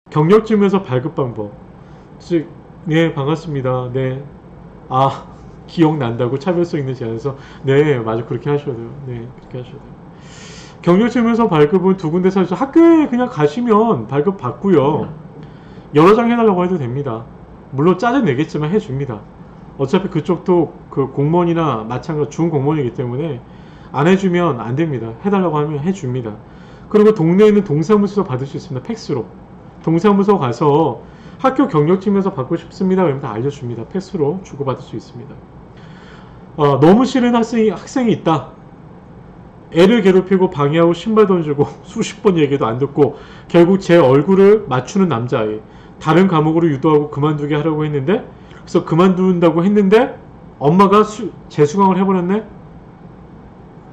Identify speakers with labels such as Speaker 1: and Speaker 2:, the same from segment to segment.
Speaker 1: 경력 증명서 발급 방법. 즉, 네, 반갑습니다. 네. 아, 기억난다고 차별성 있는 제안에서. 네, 맞아. 그렇게 하셔야 돼요. 네, 그렇게 하셔야 돼요. 경력 증명서 발급은 두 군데서 해서 학교에 그냥 가시면 발급 받고요. 여러 장 해달라고 해도 됩니다. 물론 짜증 내겠지만 해줍니다. 어차피 그쪽도 그 공무원이나 마찬가지 준 공무원이기 때문에 안 해주면 안 됩니다. 해달라고 하면 해줍니다. 그리고 동네에 있는 동사무소 받을 수 있습니다. 팩스로. 동사무소 가서 학교 경력증명서 받고 싶습니다. 그러면 다 알려줍니다. 팩스로 주고받을 수 있습니다. 너무 싫은 학생이 있다. 애를 괴롭히고 방해하고 신발 던지고 수십 번 얘기도 안 듣고 결국 제 얼굴을 맞추는 남자아이. 다른 과목으로 유도하고 그만두게 하라고 했는데, 그래서 그만둔다고 했는데 엄마가 재수강을 해버렸네.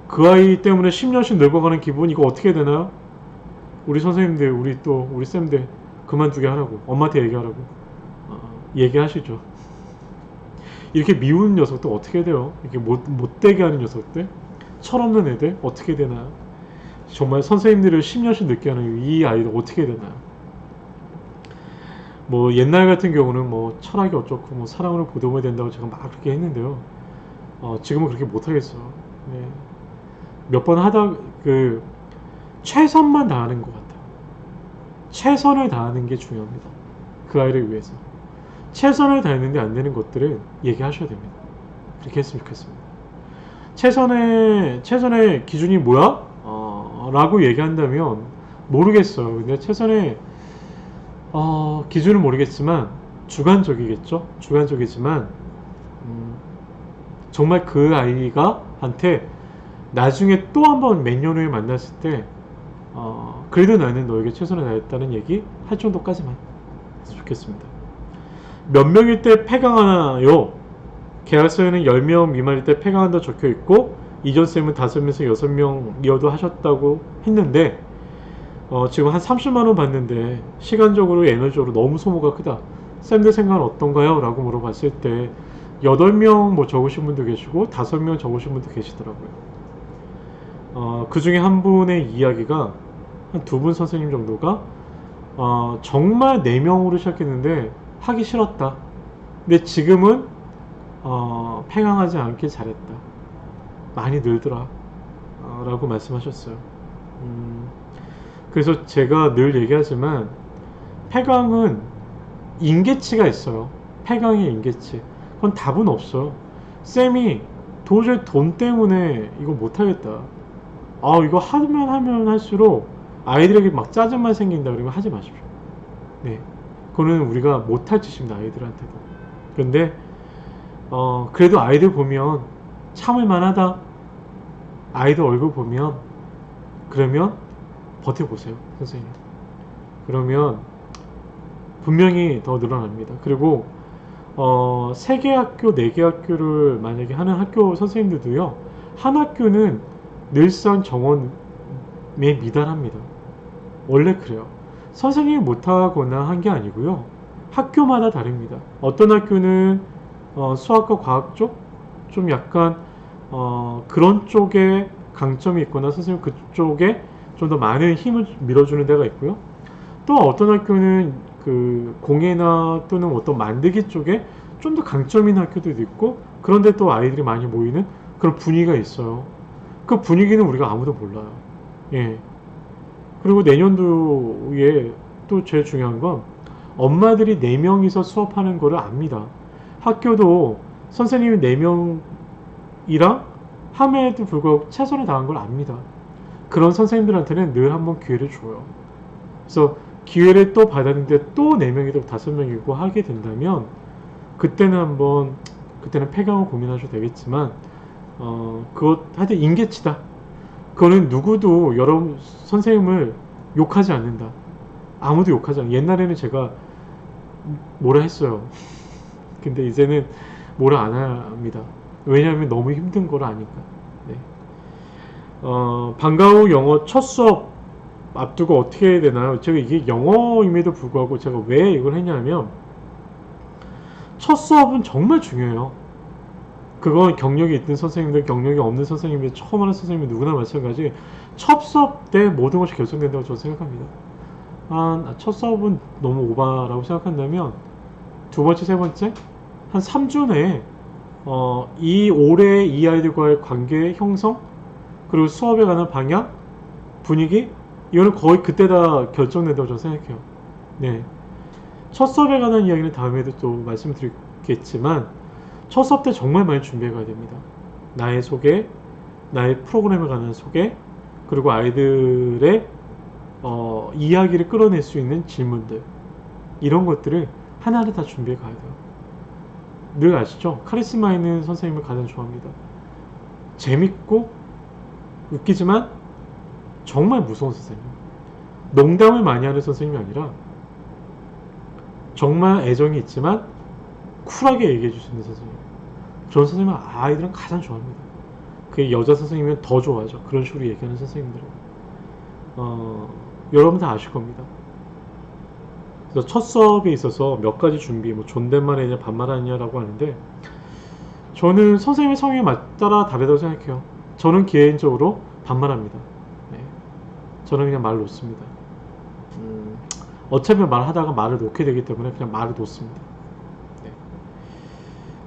Speaker 1: 그 아이 때문에 10년씩 늙어가는 기분. 이거 어떻게 되나요? 우리 선생님들, 우리 쌤들 그만두게 하라고, 엄마한테 얘기하라고 얘기하시죠. 이렇게 미운 녀석들 어떻게 돼요? 이렇게 못되게 하는 녀석들, 철없는 애들 어떻게 되나요? 정말 선생님들을 10년씩 늦게 하는 이 아이들 어떻게 되나요? 뭐 옛날 같은 경우는 뭐 철학이 어쩌고 뭐 사랑으로 보듬어야 된다고 제가 막 그렇게 했는데요. 지금은 그렇게 못하겠어요. 네. 몇 번 하다 최선만 다하는 것 같아요. 최선을 다하는 게 중요합니다. 그 아이를 위해서. 최선을 다했는데 안 되는 것들은 얘기하셔야 됩니다. 그렇게 했으면 좋겠습니다. 최선의 기준이 뭐야? 라고 얘기한다면 모르겠어요. 근데 최선의 기준은 모르겠지만 주관적이겠죠. 주관적이지만 정말 그 아이가 한테 나중에 또 한번 몇 년 후에 만났을 때 그래도 나는 너에게 최선을 다했다는 얘기 할 정도까지만 해서 좋겠습니다. 몇 명일 때 폐강하나요? 계약서에는 10명 미만일 때 폐강한다 적혀있고 이전 쌤은 5명에서 6명이어도 하셨다고 했는데 지금 한 30만원 받는데 시간적으로 에너지적으로 너무 소모가 크다. 쌤들 생각은 어떤가요? 라고 물어봤을 때 8명 뭐 적으신 분도 계시고 5명 적으신 분도 계시더라고요. 그 중에 한 분의 이야기가 한 2분 선생님 정도가 정말 4명으로 시작했는데 하기 싫었다. 근데 지금은 팽항하지 않게 잘했다. 많이 늘더라. 라고 말씀하셨어요. 그래서 제가 늘 얘기하지만 폐강은 인계치가 있어요. 폐강의 인계치. 그건 답은 없어요. 쌤이 도저히 돈 때문에 이거 못하겠다. 이거 하면 할수록 아이들에게 막 짜증만 생긴다 그러면 하지 마십시오. 네. 그거는 우리가 못할 짓입니다. 아이들한테도. 그런데 그래도 아이들 보면 참을만 하다. 아이들 얼굴 보면 그러면 버텨보세요. 선생님. 그러면 분명히 더 늘어납니다. 그리고 3개 학교, 4개 학교를 만약에 하는 학교 선생님들도요. 한 학교는 늘상 정원에 미달합니다. 원래 그래요. 선생님이 못하거나 한 게 아니고요. 학교마다 다릅니다. 어떤 학교는 수학과 과학 쪽? 좀 약간 그런 쪽에 강점이 있거나 선생님 그쪽에 좀 더 많은 힘을 밀어주는 데가 있고요. 또 어떤 학교는 그 공예나 또는 어떤 만들기 쪽에 좀 더 강점 있는 학교들도 있고, 그런데 또 아이들이 많이 모이는 그런 분위기가 있어요. 그 분위기는 우리가 아무도 몰라요. 예. 그리고 내년도에 또 제일 중요한 건 엄마들이 4명이서 수업하는 거를 압니다. 학교도 선생님이 4명이랑 함에도 불구하고 최선을 다한 걸 압니다. 그런 선생님들한테는 늘 한번 기회를 줘요. 그래서 기회를 또 받았는데 또 4명이고 5명이고 하게 된다면 그때는 폐강을 고민하셔도 되겠지만 그것 하여튼 인계치다. 그거는 누구도 여러분 선생님을 욕하지 않는다. 아무도 욕하지 않아. 옛날에는 제가 뭐라 했어요. 근데 이제는 뭐라 안 합니다. 왜냐하면 너무 힘든 걸 아니까. 네. 방과 후 영어 첫 수업 앞두고 어떻게 해야 되나요? 제가 이게 영어임에도 불구하고 제가 왜 이걸 했냐면 첫 수업은 정말 중요해요. 그건 경력이 있는 선생님들, 경력이 없는 선생님들, 처음 하는 선생님들 누구나 마찬가지 첫 수업 때 모든 것이 결정된다고 저는 생각합니다. 첫 수업은 너무 오바라고 생각한다면 두 번째, 세 번째 한 3주 내에 이 올해 이 아이들과의 관계 형성 그리고 수업에 관한 방향, 분위기 이거는 거의 그때 다 결정된다고 저는 생각해요. 네. 첫 수업에 관한 이야기는 다음에도 또 말씀드리겠지만 첫 수업 때 정말 많이 준비해 가야 됩니다. 나의 소개, 나의 프로그램에 관한 소개, 그리고 아이들의 이야기를 끌어낼 수 있는 질문들 이런 것들을 하나하나 다 준비해 가야 돼요. 늘 아시죠? 카리스마 있는 선생님을 가장 좋아합니다. 재밌고 웃기지만 정말 무서운 선생님. 농담을 많이 하는 선생님이 아니라 정말 애정이 있지만 쿨하게 얘기해 줄 수 있는 선생님. 그런 선생님은 아이들은 가장 좋아합니다. 그게 여자 선생님이면 더 좋아하죠. 그런 식으로 얘기하는 선생님들은. 여러분 다 아실 겁니다. 그래서 첫 수업에 있어서 몇 가지 준비, 뭐 존댓말이냐 반말하느냐라고 하는데 저는 선생님의 성향에 따라 다르다고 생각해요. 저는 개인적으로 반말합니다. 네. 저는 그냥 말 놓습니다. 어차피 말하다가 말을 놓게 되기 때문에 그냥 말을 놓습니다. 네.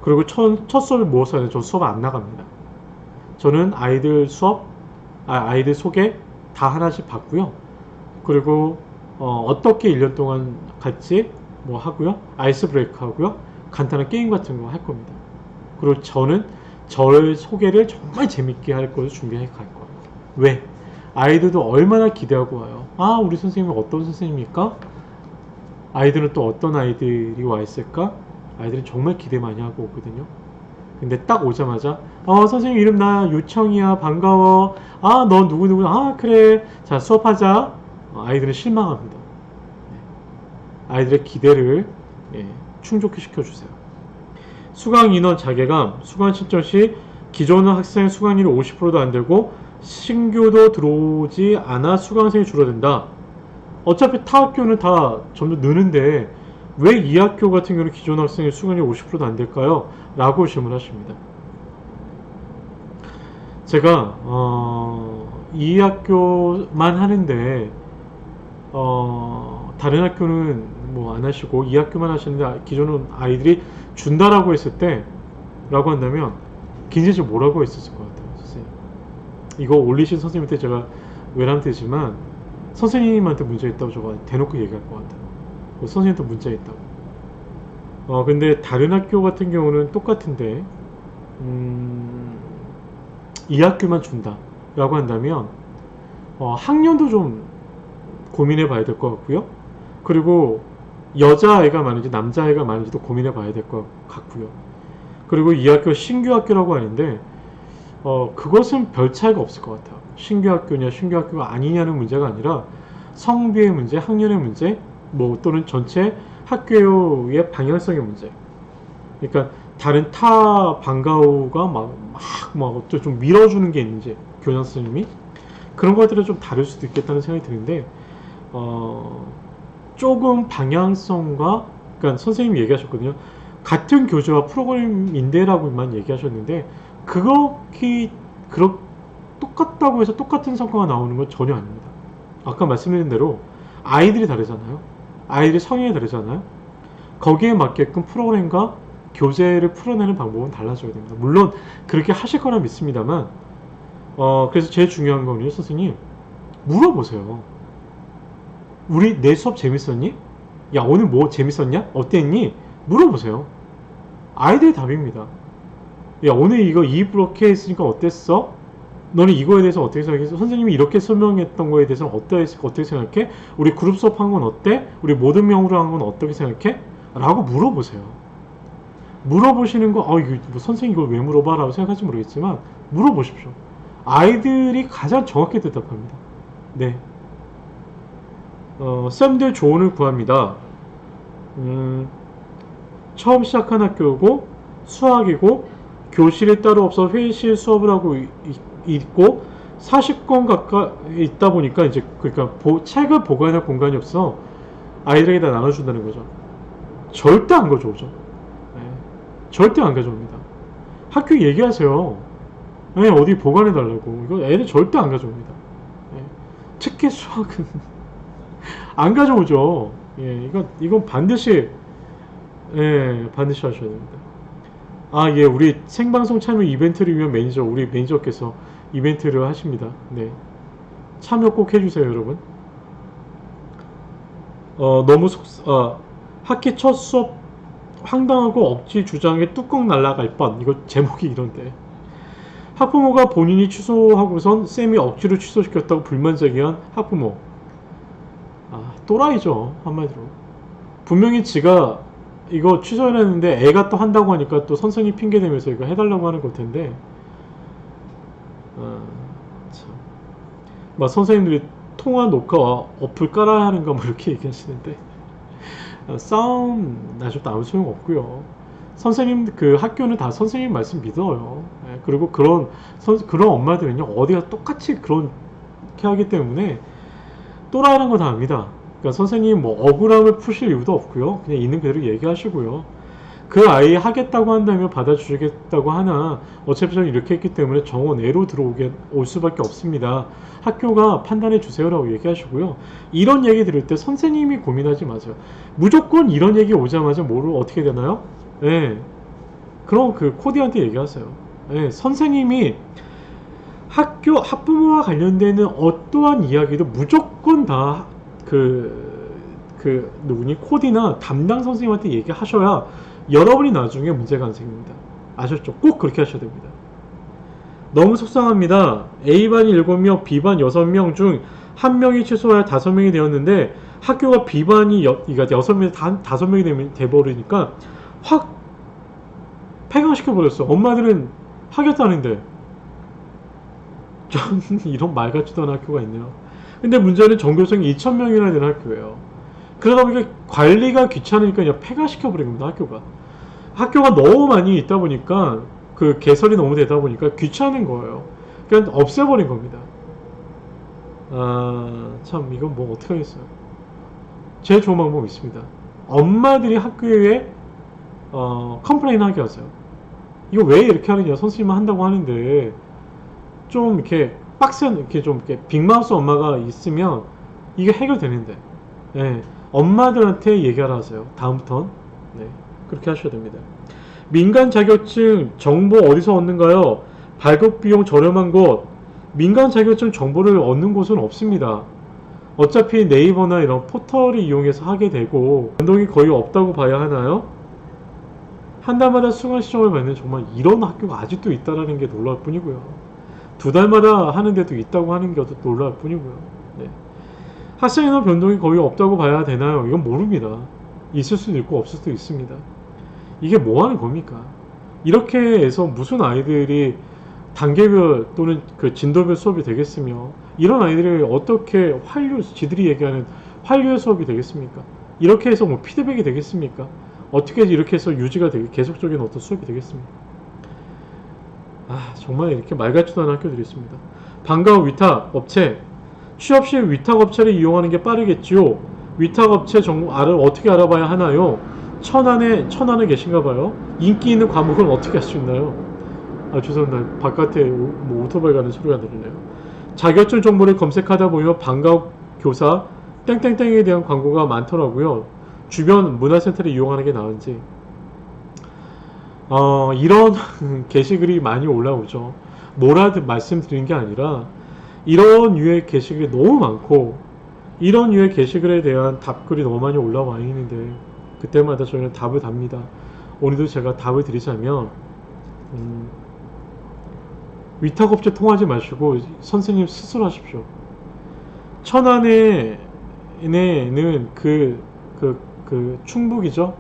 Speaker 1: 그리고 첫 수업에 무엇을 하냐? 저 수업 안 나갑니다. 저는 아이들 수업, 아이들 소개 다 하나씩 받고요. 그리고 어떻게 1년 동안 같이 뭐 하고요. 아이스 브레이크 하고요. 간단한 게임 같은 거 할 겁니다. 그리고 저는 저의 소개를 정말 재밌게 할 것을 준비해 갈 거예요. 왜? 아이들도 얼마나 기대하고 와요. 우리 선생님은 어떤 선생님입니까? 아이들은 또 어떤 아이들이 와 있을까? 아이들이 정말 기대 많이 하고 오거든요. 근데 딱 오자마자 선생님 이름 나 요청이야 반가워 너 누구누구 그래 자 수업하자 아이들은 실망합니다. 아이들의 기대를 충족시켜 주세요. 수강 인원 자괴감 수강 신청 시 기존 학생 수강률이 50%도 안 되고 신규도 들어오지 않아 수강생이 줄어든다. 어차피 타 학교는 다 점점 느는데 왜 이 학교 같은 경우는 기존 학생의 수강률이 50%도 안 될까요? 라고 질문하십니다. 제가 이 학교만 하는데 다른 학교는 뭐 안 하시고 이 학교만 하시는데 기존은 아이들이 준다라고 했을 때 라고 한다면 굉장히 좀 뭐라고 했었을 것 같아요. 선생님. 이거 올리신 선생님한테 제가 외람되지만 선생님한테 문제 있다고 제가 대놓고 얘기할 것 같아요. 선생님한테 문제 있다고. 근데 다른 학교 같은 경우는 똑같은데 이 학교만 준다 라고 한다면 학년도 좀 고민해 봐야 될 것 같고요. 그리고 여자아이가 많은지 남자아이가 많은지도 고민해 봐야 될 것 같고요. 그리고 이 학교 신규 학교라고 하는데 그것은 별 차이가 없을 것 같아요. 신규 학교냐 신규 학교가 아니냐는 문제가 아니라 성비의 문제, 학년의 문제 뭐 또는 전체 학교의 방향성의 문제. 그러니까 다른 타 방과후가 막 좀 밀어주는 게 있는지 교장 선생님이 그런 것들은 좀 다를 수도 있겠다는 생각이 드는데 조금 방향성과 그러니까 선생님이 얘기하셨거든요. 같은 교재와 프로그램인데라고만 얘기하셨는데 그렇게 똑같다고 해서 똑같은 성과가 나오는 건 전혀 아닙니다. 아까 말씀드린 대로 아이들이 다르잖아요. 아이들의 성향이 다르잖아요. 거기에 맞게끔 프로그램과 교재를 풀어내는 방법은 달라져야 됩니다. 물론 그렇게 하실 거라 믿습니다만 그래서 제일 중요한 거는요. 선생님 물어보세요. 내 수업 재밌었니? 야 오늘 뭐 재밌었냐? 어땠니? 물어보세요. 아이들의 답입니다. 야 오늘 이렇게 했으니까 어땠어? 너는 이거에 대해서 어떻게 생각했어? 선생님이 이렇게 설명했던 거에 대해서는 어떻게 생각해? 우리 그룹 수업 한 건 어때? 우리 모든 명으로 한 건 어떻게 생각해? 라고 물어보세요. 물어보시는 거 이거 뭐 선생님 이걸 왜 물어봐? 라고 생각할지 모르겠지만 물어보십시오. 아이들이 가장 정확히 대답합니다. 네. 쌤들 조언을 구합니다. 처음 시작한 학교고 수학이고 교실이 따로 없어 회의실 수업을 하고 있고 40권 가까이 있다 보니까 이제 그러니까 책을 보관할 공간이 없어 아이들에게 다 나눠준다는 거죠. 절대 안 가져오죠. 네. 절대 안 가져옵니다. 학교 얘기하세요. 네, 어디 보관해달라고. 이거 애들 절대 안 가져옵니다. 네. 특히 수학은 안 가져오죠. 예, 이건 반드시, 예, 반드시 하셔야 됩니다. 아, 예, 우리 생방송 참여 이벤트를 위한 매니저, 우리 매니저께서 이벤트를 하십니다. 네. 참여 꼭 해주세요, 여러분. 너무 학기 첫 수업 황당하고 억지 주장에 뚜껑 날라갈 뻔. 이거 제목이 이런데. 학부모가 본인이 취소하고선 쌤이 억지로 취소시켰다고 불만 제기한 학부모. 아, 또라이죠, 한마디로. 분명히 지가 이거 취소를 했는데 애가 또 한다고 하니까 또 선생님 핑계 대면서 이거 해달라고 하는 것 텐데, 아, 참. 막 선생님들이 통화 녹화 어플 깔아야 하는가 뭐 이렇게 얘기하시는데, 싸움 나셔도 아무 소용 없고요. 선생님 그 학교는 다 선생님 말씀 믿어요. 예, 그리고 그런 엄마들은요 어디가 똑같이 그렇게 하기 때문에 또라이라는 거 다 압니다. 그러니까 선생님 뭐 억울함을 푸실 이유도 없고요. 그냥 있는 그대로 얘기하시고요. 그 아이 하겠다고 한다면 받아주겠다고 하나 어차피 저는 이렇게 했기 때문에 정원외로 올 수밖에 없습니다. 학교가 판단해 주세요라고 얘기하시고요. 이런 얘기 들을 때 선생님이 고민하지 마세요. 무조건 이런 얘기 오자마자 뭐를 어떻게 되나요? 예. 그럼 그 코디한테 얘기하세요. 예, 선생님이 학부모와 관련되는 어떠한 이야기도 무조건 다 누구니 코디나 담당 선생님한테 얘기하셔야 여러분이 나중에 문제가 안 생깁니다. 아셨죠? 꼭 그렇게 하셔야 됩니다. 너무 속상합니다. A반이 7명, B반 6명 중 1명이 취소하여 5명이 되었는데 학교가 B반이 6명, 5명이 돼버리니까 확 폐강시켜버렸어. 엄마들은 하겠다는데. 전 이런 말 같지도 않은 학교가 있네요. 근데 문제는 전교생이 2,000명이나 되는 학교예요. 그러다 보니까 관리가 귀찮으니까 그냥 폐가시켜버린 겁니다, 학교가. 학교가 너무 많이 있다 보니까 그 개설이 너무 되다 보니까 귀찮은 거예요. 그냥 없애버린 겁니다. 아, 참 이건 뭐 어떻게 하겠어요. 제일 좋은 방법이 있습니다. 엄마들이 학교에 컴플레인 하게 하세요. 이거 왜 이렇게 하느냐, 선생님은 한다고 하는데 좀 이렇게 빡센, 이렇게 좀 이렇게 빅마우스 엄마가 있으면 이게 해결되는데, 예, 엄마들한테 얘기하라 하세요. 다음부턴. 네, 그렇게 하셔야 됩니다. 민간 자격증 정보 어디서 얻는가요? 발급 비용 저렴한 곳. 민간 자격증 정보를 얻는 곳은 없습니다. 어차피 네이버나 이런 포털을 이용해서 하게 되고 변동이 거의 없다고 봐야 하나요? 한 달마다 수강 시점을 받는 정말 이런 학교가 아직도 있다는 게 놀라울 뿐이고요. 2달마다 하는데도 있다고 하는 게 놀라울 뿐이고요. 네. 학생인원 변동이 거의 없다고 봐야 되나요? 이건 모릅니다. 있을 수도 있고 없을 수도 있습니다. 이게 뭐 하는 겁니까? 이렇게 해서 무슨 아이들이 단계별 또는 그 진도별 수업이 되겠으며, 이런 아이들이 어떻게 지들이 얘기하는 활류의 수업이 되겠습니까? 이렇게 해서 뭐 피드백이 되겠습니까? 어떻게 이렇게 해서 유지가 되게 계속적인 어떤 수업이 되겠습니까? 아, 정말 이렇게 말 같지도 않은 학교들이 있습니다. 방과후 위탁 업체, 취업 시 위탁 업체를 이용하는 게 빠르겠지요. 위탁 업체 정보를 어떻게 알아봐야 하나요? 천안에 계신가 봐요. 인기 있는 과목은 어떻게 할 수 있나요? 아, 죄송합니다. 바깥에 뭐 오토바이 가는 소리가 들리네요. 자격증 정보를 검색하다 보면 방과후 교사 땡땡땡에 대한 광고가 많더라고요. 주변 문화센터를 이용하는 게 나은지. 이런 게시글이 많이 올라오죠. 뭐라 말씀드리는 게 아니라 이런 유의 게시글이 너무 많고 이런 유의 게시글에 대한 답글이 너무 많이 올라와 있는데 그때마다 저희는 답을 답니다. 오늘도 제가 답을 드리자면 위탁업체 통하지 마시고 선생님 스스로 하십시오. 천안에는 충북이죠.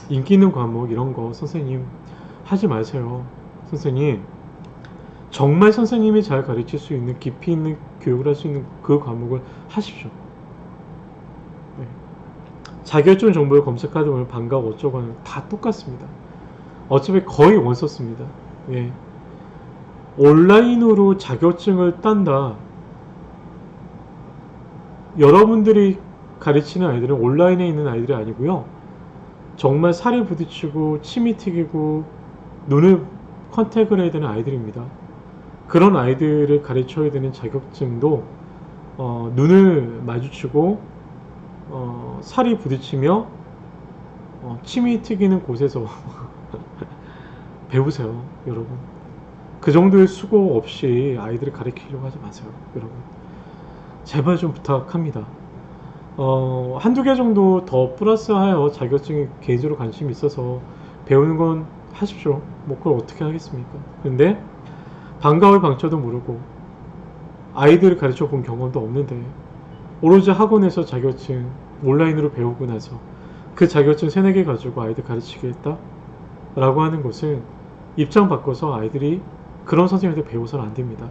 Speaker 1: 인기 있는 과목 이런 거 선생님 하지 마세요. 선생님 정말 선생님이 잘 가르칠 수 있는 깊이 있는 교육을 할 수 있는 그 과목을 하십시오. 네. 자격증 정보를 검색하다 보면 방과후 어쩌고 하는 다 똑같습니다. 어차피 거의 원서스입니다. 예. 온라인으로 자격증을 딴다. 여러분들이 가르치는 아이들은 온라인에 있는 아이들이 아니고요. 정말 살에 부딪히고 침이 튀기고 눈을 컨택을 해야 되는 아이들입니다. 그런 아이들을 가르쳐야 되는 자격증도 눈을 마주치고 살이 부딪히며 침이 튀기는 곳에서 배우세요, 여러분. 그 정도의 수고 없이 아이들을 가르치려고 하지 마세요, 여러분. 제발 좀 부탁합니다. 한두 개 정도 더 플러스하여 자격증에 개인적으로 관심이 있어서 배우는 건 하십시오. 뭐 그걸 어떻게 하겠습니까? 근데 방과후 방처도 모르고 아이들을 가르쳐 본 경험도 없는데 오로지 학원에서 자격증 온라인으로 배우고 나서 그 자격증 3, 4개 가지고 아이들 가르치겠다? 라고 하는 것은 입장 바꿔서 아이들이 그런 선생님한테 배워서는 안 됩니다.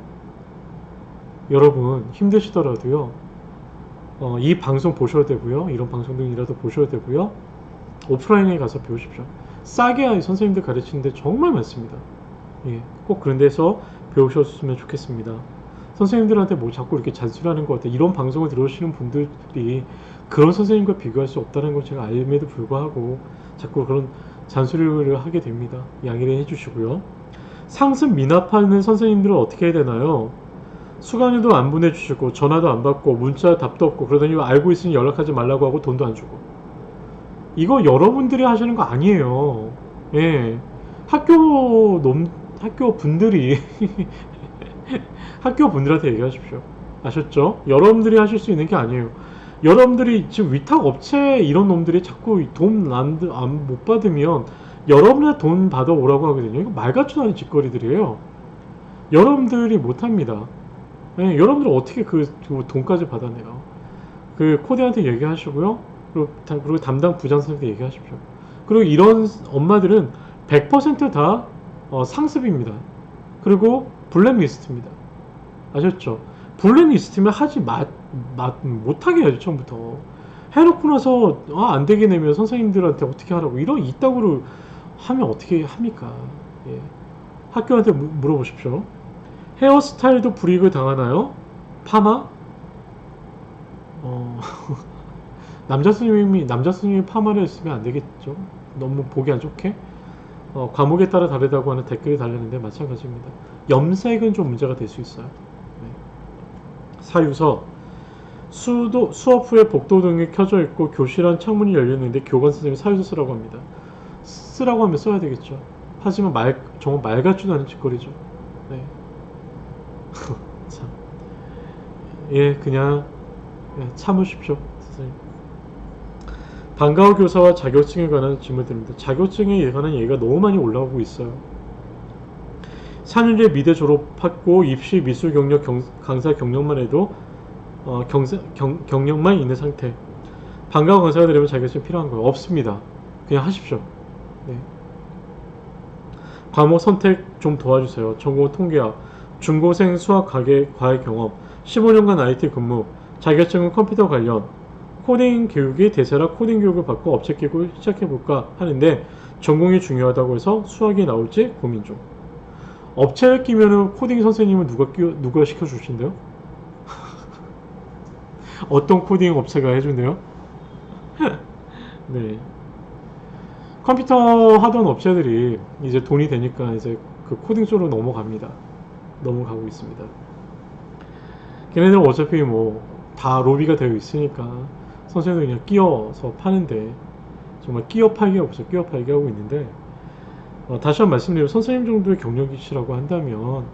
Speaker 1: 여러분 힘드시더라도요, 이 방송 보셔야 되고요, 이런 방송 등이라도 보셔야 되고요, 오프라인에 가서 배우십시오. 싸게 선생님들 가르치는데 정말 많습니다. 예, 꼭 그런 데서 배우셨으면 좋겠습니다. 선생님들한테 뭐 자꾸 이렇게 잔소리하는 것 같아요. 이런 방송을 들으시는 분들이 그런 선생님과 비교할 수 없다는 걸 제가 알면에도 불구하고 자꾸 그런 잔소리를 하게 됩니다. 양해를 해주시고요. 상습 미납하는 선생님들은 어떻게 해야 되나요? 수강료도 안 보내주시고 전화도 안 받고 문자 답도 없고 그러더니 알고 있으니 연락하지 말라고 하고 돈도 안 주고. 이거 여러분들이 하시는 거 아니에요. 예, 학교 분들이 학교 분들한테 얘기하십시오. 아셨죠? 여러분들이 하실 수 있는 게 아니에요. 여러분들이 지금 위탁 업체 이런 놈들이 자꾸 돈 못 받으면 여러분한테 돈 받아 오라고 하거든요. 이거 말같지도 않은 짓거리들이에요. 여러분들이 못합니다. 예, 여러분들 어떻게 그 돈까지 받아내요? 그 코디한테 얘기하시고요. 그리고 담당 부장 선생님한테 얘기하십시오. 그리고 이런 엄마들은 100%다 상습입니다. 그리고 블랙리스트입니다. 아셨죠? 블랙리스트면 하지 못하게 해야죠, 처음부터. 해놓고 나서 안 되게 내면 선생님들한테 어떻게 하라고 이런 이따구로 하면 어떻게 합니까? 예. 학교한테 물어보십시오. 헤어스타일도 불이익을 당하나요? 파마? 남자 스님이 파마를 했으면 안 되겠죠? 너무 보기 안 좋게? 과목에 따라 다르다고 하는 댓글이 달렸는데 마찬가지입니다. 염색은 좀 문제가 될 수 있어요. 네. 사유서 수업 후에 복도등이 켜져 있고 교실 안 창문이 열렸는데 교관 선생님이 사유서 쓰라고 합니다. 쓰라고 하면 써야 되겠죠. 하지만 정말 말 같지도 않은 짓거리죠. 네. 참. 예, 그냥 참으십시오, 선생님. 방과후 교사와 자격증에 관한 질문 드립니다. 자격증에 관한 얘기가 너무 많이 올라오고 있어요. 4년제 미대 졸업하고 입시 미술 경력 강사 경력만 해도 경력만 있는 상태. 방과후 강사가 되려면 자격증 필요한 거예요? 없습니다. 그냥 하십시오. 네. 과목 선택 좀 도와주세요. 전공 통계학, 중고생 수학 과외 경험, 15년간 IT 근무, 자격증은 컴퓨터 관련, 코딩 교육이 대세라 코딩 교육을 받고 업체 끼고 시작해볼까 하는데 전공이 중요하다고 해서 수학이 나올지 고민 중. 업체에 끼면은 코딩 선생님은 누가 시켜주신대요? 어떤 코딩 업체가 해준대요? 네. 컴퓨터 하던 업체들이 이제 돈이 되니까 이제 그 코딩 쪽으로 넘어가고 있습니다. 걔네들은 어차피 뭐 다 로비가 되어 있으니까 선생님들 그냥 끼워서 파는데 정말 끼워 팔기 없어 끼워 팔기 하고 있는데, 다시 한번 말씀드리면 선생님 정도의 경력이시라고 한다면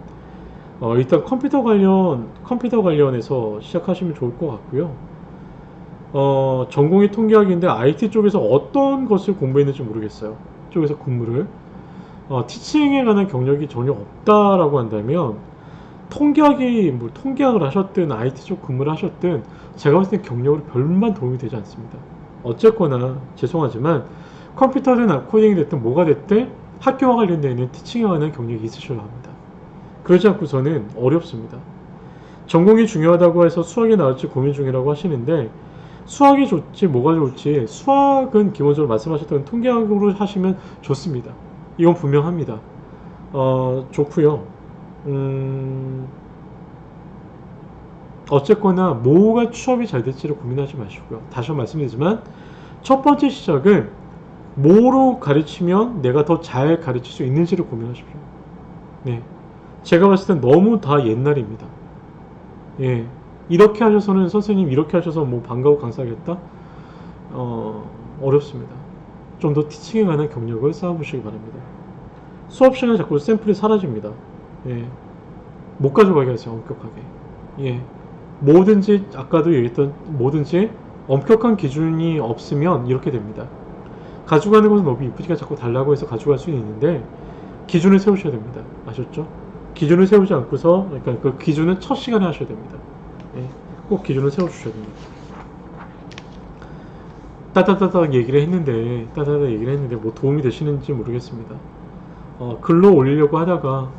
Speaker 1: 일단 컴퓨터 관련해서 시작하시면 좋을 것 같고요. 전공이 통계학인데 IT 쪽에서 어떤 것을 공부했는지 모르겠어요. 쪽에서 근무를 티칭에 관한 경력이 전혀 없다라고 한다면 통계학을 하셨든 IT 쪽 근무를 하셨든 제가 봤을 때 경력으로 별반 도움이 되지 않습니다. 어쨌거나 죄송하지만 컴퓨터든 코딩이 됐든 뭐가 됐든 학교와 관련되는 티칭에 관한 경력이 있으셔야 합니다. 그러지 않고서는 어렵습니다. 전공이 중요하다고 해서 수학이 나올지 고민 중이라고 하시는데 수학이 좋지 뭐가 좋을지, 수학은 기본적으로 말씀하셨던 통계학으로 하시면 좋습니다. 이건 분명합니다. 좋고요. 어쨌거나 뭐가 취업이 잘 될지를 고민하지 마시고요. 다시 한번 말씀드리지만 첫 번째 시작은 뭐로 가르치면 내가 더 잘 가르칠 수 있는지를 고민하십시오. 네, 제가 봤을 땐 너무 다 옛날입니다. 예, 이렇게 하셔서는 선생님 이렇게 하셔서 뭐 방과후 강사하겠다? 어렵습니다. 좀 더 티칭에 관한 경력을 쌓아보시기 바랍니다. 수업 시간에 자꾸 샘플이 사라집니다. 예. 못 가져가게 하세요, 엄격하게. 예. 뭐든지, 아까도 얘기했던, 뭐든지 엄격한 기준이 없으면 이렇게 됩니다. 가져가는 것은 너무 이쁘지가 자꾸 달라고 해서 가져갈 수는 있는데, 기준을 세우셔야 됩니다. 아셨죠? 기준을 세우지 않고서, 그러니까 그 기준은 첫 시간에 하셔야 됩니다. 예. 꼭 기준을 세워주셔야 됩니다. 따다다다 얘기를 했는데 뭐 도움이 되시는지 모르겠습니다. 글로 올리려고 하다가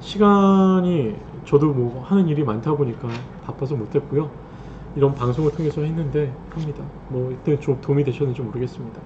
Speaker 1: 시간이 저도 뭐 하는 일이 많다 보니까 바빠서 못했고요. 이런 방송을 통해서 했는데 합니다. 뭐 이때 좀 도움이 되셨는지 모르겠습니다.